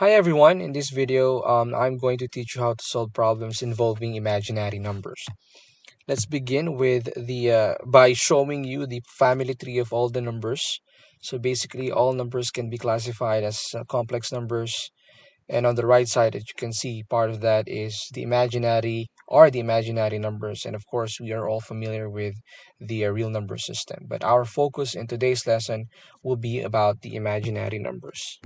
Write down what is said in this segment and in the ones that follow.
Hi everyone, in this video I'm going to teach you how to solve problems involving imaginary numbers. Let's begin with the by showing you the family tree of all the numbers. So basically all numbers can be classified as complex numbers, and on the right side that you can see part of that is the imaginary numbers, and of course we are all familiar with the real number system. But our focus in today's lesson will be about the imaginary numbers.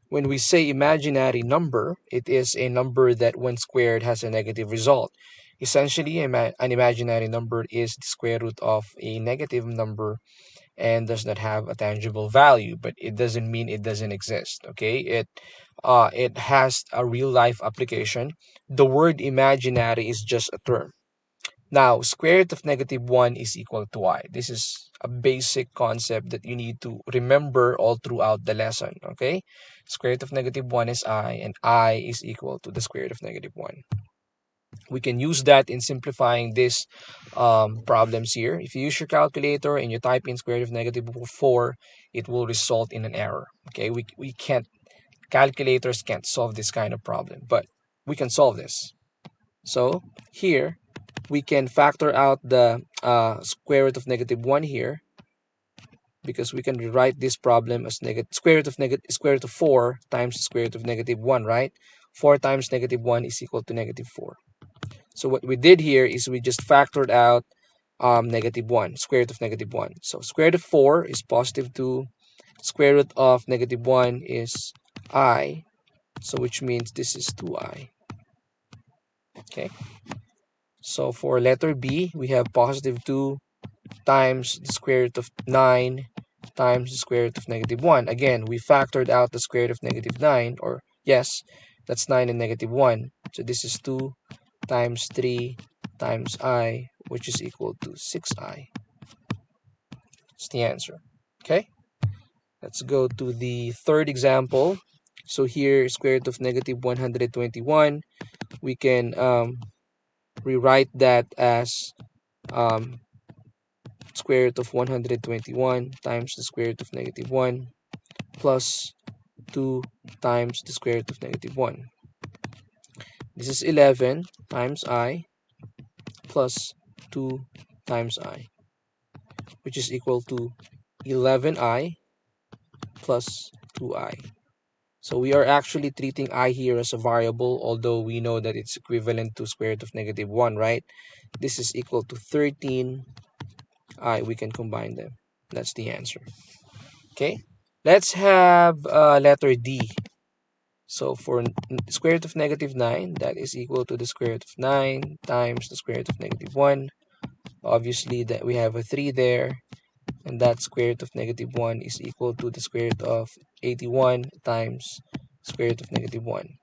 When we say imaginary number, it is a number that when squared has a negative result. Essentially, an imaginary number is the square root of a negative number and does not have a tangible value, but it doesn't mean it doesn't exist. Okay, it has a real life application. The word imaginary is just a term. Now, square root of -1 is equal to I. This is a basic concept that you need to remember all throughout the lesson, okay? Square root of -1 is I, and I is equal to the square root of -1. We can use that in simplifying these problems here. If you use your calculator and you type in square root of -4, it will result in an error, okay? We can't, calculators can't solve this kind of problem, but we can solve this. So here, we can factor out the square root of -1 here, because we can rewrite this problem as square root of 4 times the square root of -1, right? 4 times -1 is equal to -4. So what we did here is we just factored out -1, square root of -1. So square root of 4 is +2, square root of -1 is I, so which means this is 2I. Okay, so for letter B, we have +2 times the square root of 9 times the square root of -1. Again, we factored out the square root of -9, or yes, that's 9 and -1. So this is 2 times 3 times I, which is equal to 6I. That's the answer. Okay, let's go to the third example. So here, square root of -121, we can rewrite that as square root of 121 times the square root of -1 plus 2 times the square root of -1. This is 11 times I plus 2 times I, which is equal to 11I plus 2I. So we are actually treating I here as a variable, although we know that it's equivalent to square root of -1, right? This is equal to 13I. We can combine them. That's the answer. Okay, let's have letter D. So for square root of -9, that is equal to the square root of 9 times the square root of -1. Obviously, that we have a 3 there, and that square root of -1 is equal to the square root of 81 times square root of -1.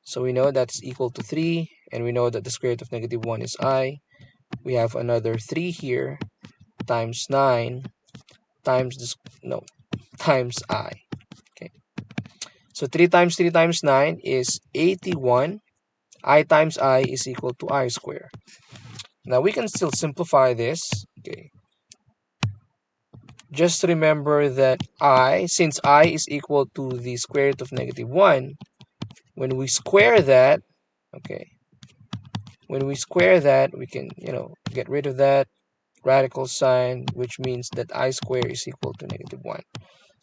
So we know that's equal to 3, and we know that the square root of -1 is I. We have another 3 here times 9 times this, no, times I. Okay, so 3 times 3 times 9 is 81. I times I is equal to I squared. Now we can still simplify this. Okay, just remember that since I is equal to the square root of -1, when we square that, okay, when we square that, we can, get rid of that radical sign, which means that I squared is equal to -1.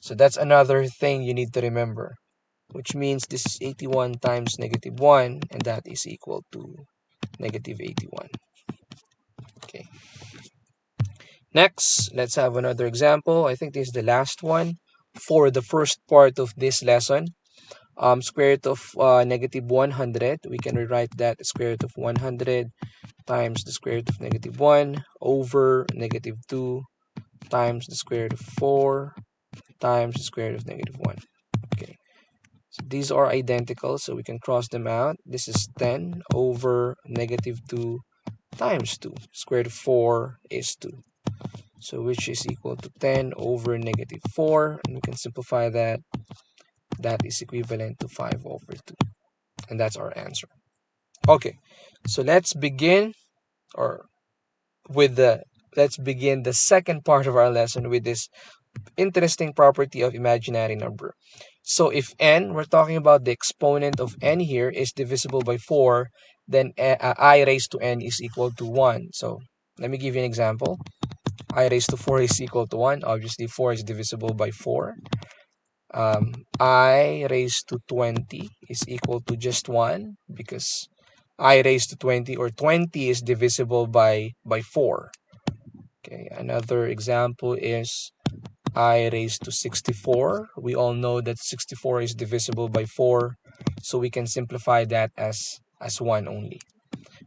So that's another thing you need to remember, which means this is 81 times -1, and that is equal to -81. Okay. Next, let's have another example. I think this is the last one for the first part of this lesson. Square root of -100. We can rewrite that as square root of 100 times the square root of -1 over -2 times the square root of 4 times the square root of -1. Okay, so these are identical, so we can cross them out. This is 10 over -2 times 2. Square root of 4 is 2. So which is equal to 10 over -4, and we can simplify that. That is equivalent to 5 over 2. And that's our answer. Okay, so let's begin the second part of our lesson with this interesting property of imaginary number. So if n, we're talking about the exponent of n here, is divisible by 4, then I raised to n is equal to 1. So let me give you an example. I raised to 4 is equal to 1. Obviously, 4 is divisible by 4. I raised to 20 is equal to just 1 because I raised to 20, or 20 is divisible by 4. Okay, another example is I raised to 64. We all know that 64 is divisible by 4, so we can simplify that as 1 only.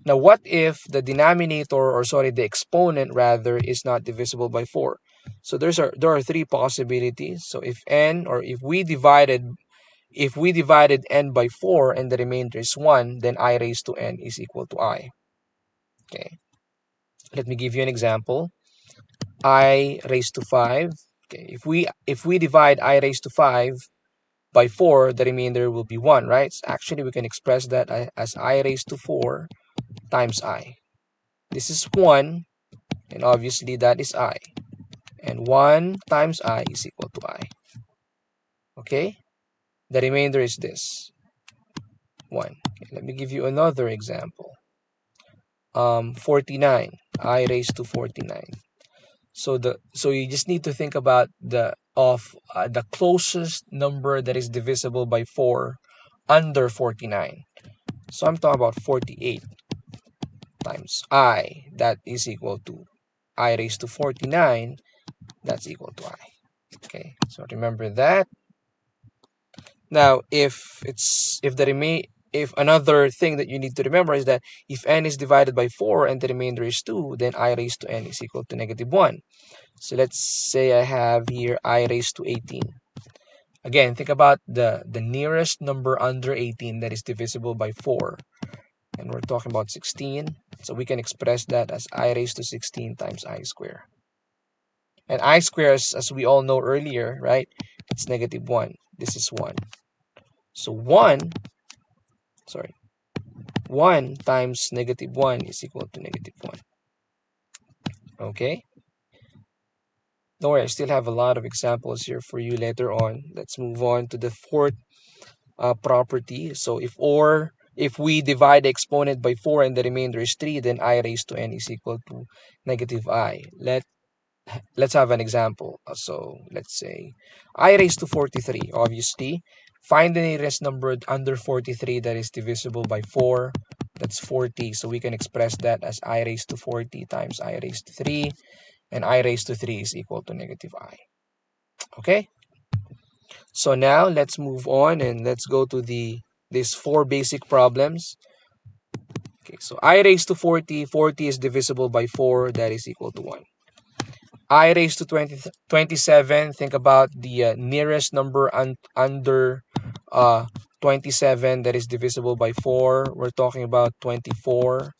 Now, what if the denominator, or sorry, the exponent rather, is not divisible by 4? So there are three possibilities. So if n, or if we divided n by 4 and the remainder is 1, then I raised to n is equal to I. Okay. Let me give you an example. I raised to 5. Okay. If we divide I raised to 5 by 4, the remainder will be 1, right? So actually, we can express that as I raised to 4 times I. This is 1, and obviously that is I. And 1 times I is equal to I. Okay? The remainder is this, 1. Okay, let me give you another example. 49. I raised to 49. So you just need to think about the closest number that is divisible by 4 under 49. So I'm talking about 48 times I. That is equal to I raised to 49. That's equal to I. Okay, so remember that. Now, if another thing that you need to remember is that if n is divided by 4 and the remainder is 2, then I raised to n is equal to -1. So let's say I have here I raised to 18. Again, think about the nearest number under 18 that is divisible by 4. And we're talking about 16. So we can express that as I raised to 16 times I squared. And I squared, as we all know earlier, right? It's -1. This is 1. So 1 times -1 is equal to -1. Okay? Don't worry, I still have a lot of examples here for you later on. Let's move on to the fourth property. So if we divide the exponent by 4 and the remainder is 3, then I raised to n is equal to -I. Let's have an example. So let's say I raised to 43. Obviously, find the nearest number under 43 that is divisible by 4. That's 40. So we can express that as I raised to 40 times I raised to 3. And I raised to 3 is equal to -I. Okay? So now let's move on and let's go to these four basic problems. Okay, so I raised to 40. 40 is divisible by 4. That is equal to 1. I raised to 27. Think about the nearest number under 27 that is divisible by 4. We're talking about 24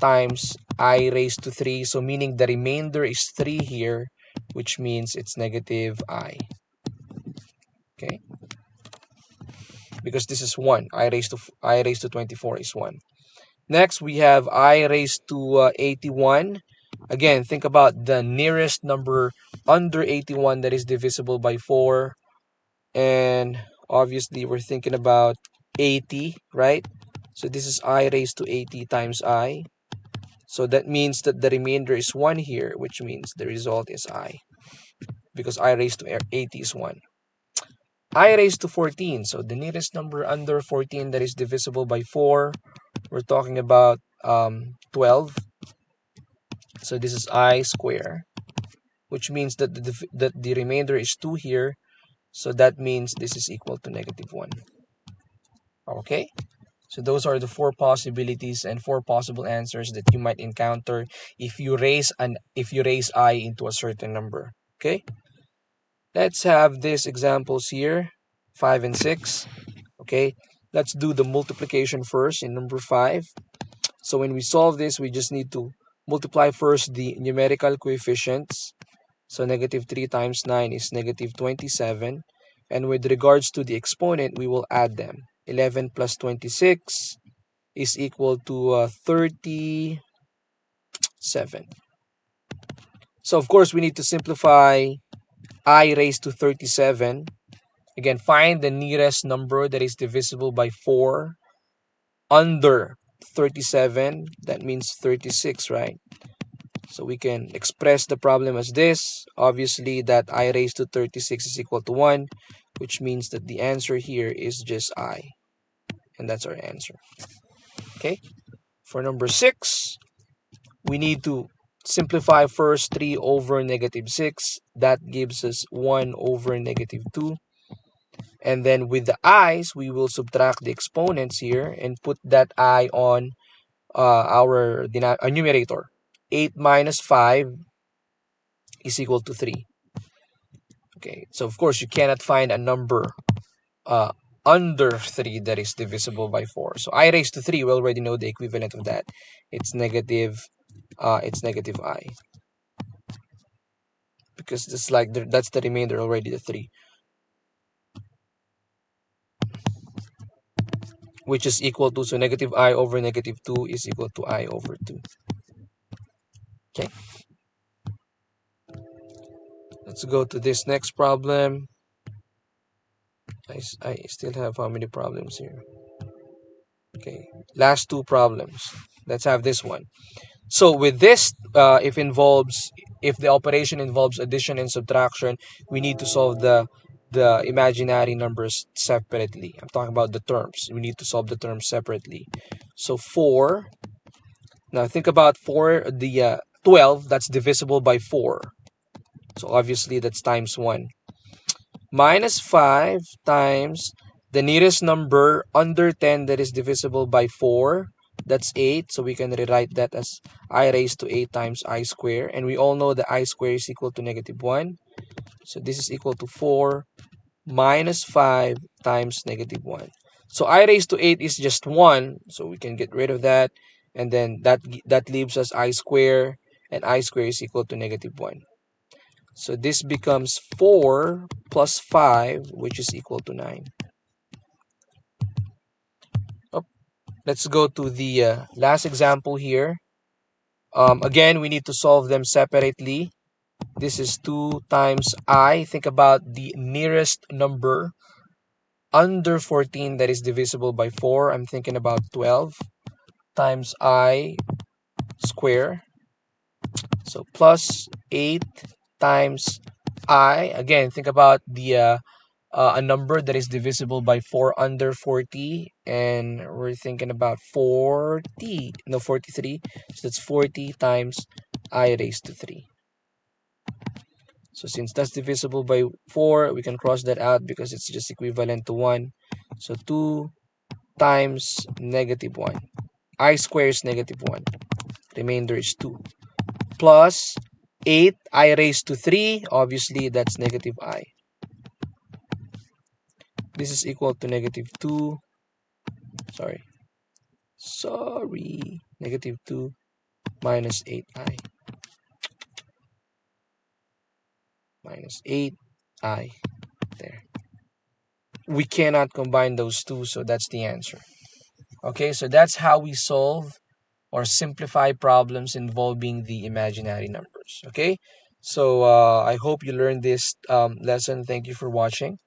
times I raised to 3. So meaning the remainder is 3 here, which means it's -I. Okay? Because this is 1. I raised to 24 is 1. Next, we have I raised to 81. Again, think about the nearest number under 81 that is divisible by 4. And obviously, we're thinking about 80, right? So this is I raised to 80 times I. So that means that the remainder is 1 here, which means the result is I. Because I raised to 80 is 1. I raised to 14. So the nearest number under 14 that is divisible by 4, we're talking about 12. So this is I square, which means that the remainder is 2 here. So that means this is equal to -1. Okay? So those are the four possibilities and four possible answers that you might encounter if you raise I into a certain number. Okay? Let's have these examples here, 5 and 6. Okay? Let's do the multiplication first in number 5. So when we solve this, we just need to multiply first the numerical coefficients. So -3 times 9 is -27. And with regards to the exponent, we will add them. 11 plus 26 is equal to 37. So of course, we need to simplify I raised to 37. Again, find the nearest number that is divisible by 4 under 37. That means 36, right? So we can express the problem as this. Obviously, that I raised to 36 is equal to 1, which means that the answer here is just I. And that's our answer. Okay? For number 6, we need to simplify first 3 over negative 6. That gives us 1 over negative 2. And then with the i's, we will subtract the exponents here and put that I on our numerator. 8 minus 5 is equal to 3. Okay, so of course you cannot find a number uh, under 3 that is divisible by 4. So I raised to 3, we already know the equivalent of that. It's negative I. Because it's like that's the remainder already, the 3. Which is equal to, so negative I over negative 2 is equal to I over 2. Okay. Let's go to this next problem. I still have how many problems here? Okay, last 2 problems. Let's have this one. So with this, if the operation involves addition and subtraction, we need to solve the imaginary numbers separately. I'm talking about the terms. We need to solve the terms separately. So 4. Now think about 4. The 12, that's divisible by 4. So obviously that's times 1. Minus 5 times the nearest number under 10 that is divisible by 4. That's 8. So we can rewrite that as I raised to 8 times I square. And we all know that I square is equal to negative 1. So this is equal to 4 minus 5 times negative 1. So I raised to 8 is just 1. So we can get rid of that. And then that leaves us I square. And I square is equal to negative 1. So this becomes 4 plus 5, which is equal to 9. Oh, let's go to the last example here. Again, we need to solve them separately. This is 2 times I. Think about the nearest number under 14 that is divisible by 4. I'm thinking about 12 times I square. So plus 8 times I. Again, think about the a number that is divisible by 4 under 40, and we're thinking about 43. So that's 40 times I raised to 3. So since that's divisible by 4, we can cross that out because it's just equivalent to 1. So 2 times negative 1. I square is negative 1. Remainder is 2. Plus 8 I raised to 3. Obviously, that's negative I. This is equal to negative 2. Negative 2 minus 8i. Minus 8i. There. We cannot combine those two, so that's the answer. Okay, so that's how we solve or simplify problems involving the imaginary numbers. Okay, so I hope you learned this lesson. Thank you for watching.